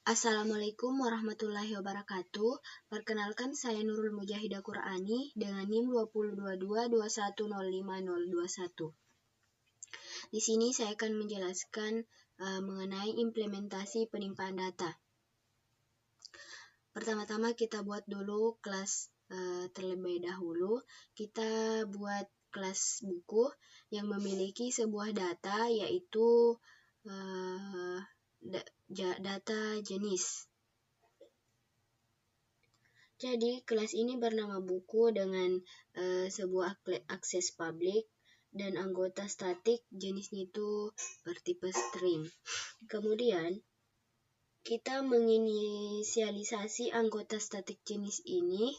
Assalamualaikum warahmatullahi wabarakatuh. Perkenalkan, saya Nurul Mujahidah Qur'ani dengan NIM 202221050021. Di sini saya akan menjelaskan mengenai implementasi penimpaan data. Pertama-tama kita buat dulu kelas terlebih dahulu. Kita buat kelas buku yang memiliki sebuah data, yaitu data jenis. Jadi, kelas ini bernama buku dengan sebuah akses publik dan anggota statik jenisnya itu bertipe string. Kemudian, kita menginisialisasi anggota statik jenis ini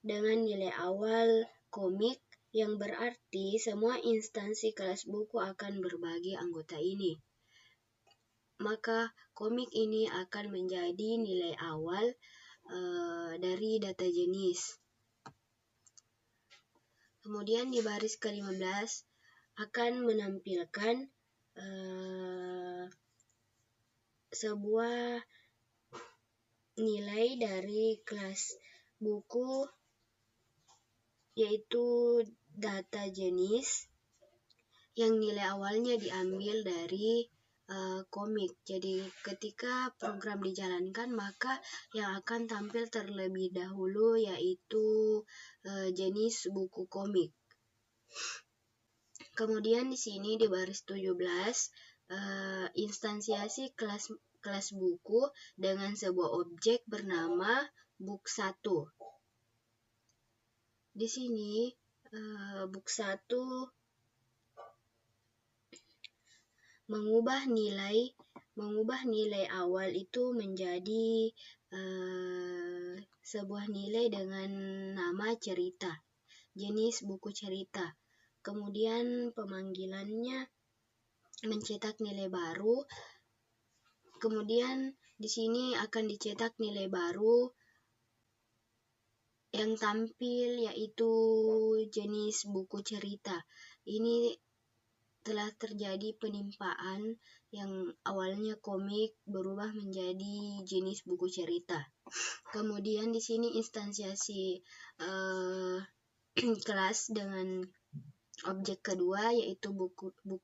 dengan nilai awal komik, yang berarti semua instansi kelas buku akan berbagi anggota ini. Maka komik ini akan menjadi nilai awal dari data jenis. Kemudian di baris ke-15 akan menampilkan sebuah nilai dari kelas buku, yaitu data jenis yang nilai awalnya diambil dari komik. Jadi ketika program dijalankan, maka yang akan tampil terlebih dahulu yaitu jenis buku komik. Kemudian di sini di baris 17 instansiasi kelas buku dengan sebuah objek bernama book1. Di sini book1 mengubah nilai awal itu menjadi sebuah nilai dengan nama cerita, jenis buku cerita. Kemudian pemanggilannya mencetak nilai baru. Kemudian di sini akan dicetak nilai baru yang tampil yaitu jenis buku cerita. Ini telah terjadi penimpaan yang awalnya komik berubah menjadi jenis buku cerita. Kemudian di sini instansiasi kelas dengan objek kedua yaitu book 2.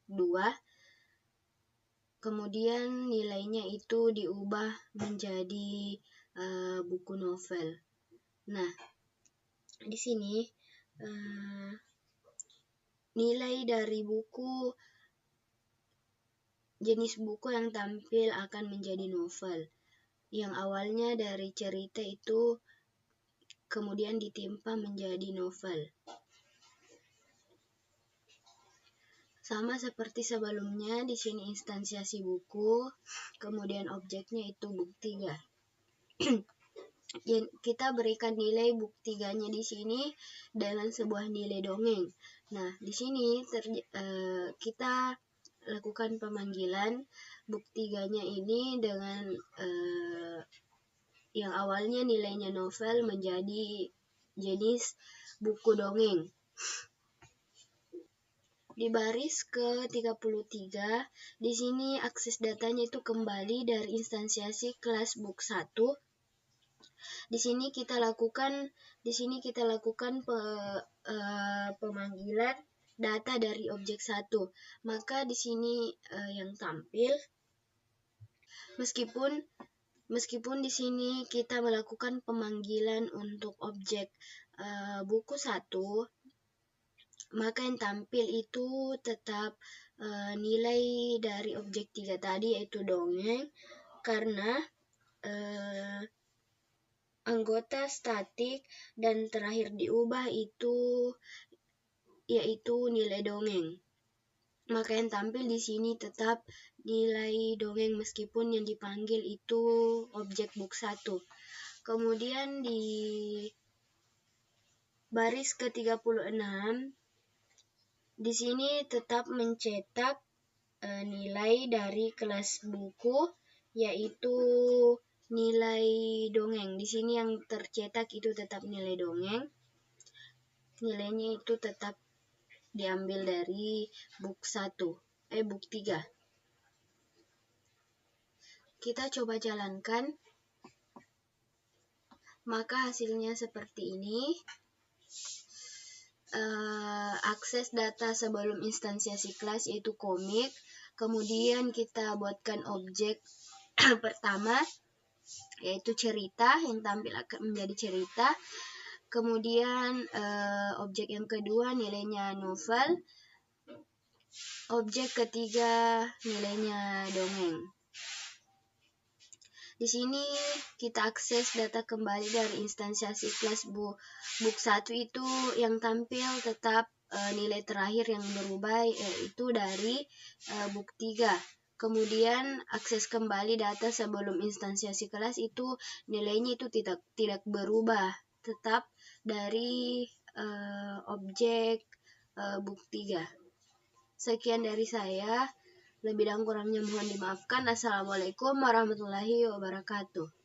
Kemudian nilainya itu diubah menjadi buku novel. Nah, di sini nilai dari jenis buku yang tampil akan menjadi novel, yang awalnya dari cerita itu kemudian ditimpa menjadi novel. Sama seperti sebelumnya, di sini instansiasi buku, kemudian objeknya itu book 3. Kita berikan nilai book 3-nya di sini dengan sebuah nilai dongeng. Nah, di sini kita lakukan pemanggilan book 3-nya ini dengan yang awalnya nilainya novel menjadi jenis buku dongeng. Di baris ke-33, di sini akses datanya itu kembali dari instansiasi kelas book 1. Di sini kita lakukan pemanggilan data dari objek 1. Maka di sini yang tampil, meskipun di sini kita melakukan pemanggilan untuk objek buku 1, maka yang tampil itu tetap nilai dari objek 3 tadi, yaitu dongeng, karena anggota statik dan terakhir diubah itu yaitu nilai dongeng. Maka yang tampil di sini tetap nilai dongeng meskipun yang dipanggil itu objek book 1. Kemudian di baris ke-36, di sini tetap mencetak nilai dari kelas buku, yaitu nilai dongeng. Di sini yang tercetak itu tetap nilai dongeng. Nilainya itu tetap diambil dari book 3. Kita coba jalankan, maka hasilnya seperti ini. Akses data sebelum instansiasi kelas yaitu komik. Kemudian kita buatkan objek pertama yaitu cerita, yang tampil akan menjadi cerita. Kemudian objek yang kedua nilainya novel. Objek ketiga nilainya dongeng. Di sini kita akses data kembali dari instansiasi kelas book 1 itu yang tampil tetap nilai terakhir yang berubah yaitu dari book 3. Kemudian akses kembali data sebelum instansiasi kelas itu nilainya itu tidak berubah, tetap dari objek book 3. Sekian dari saya. Lebih dan kurangnya mohon dimaafkan. Assalamualaikum warahmatullahi wabarakatuh.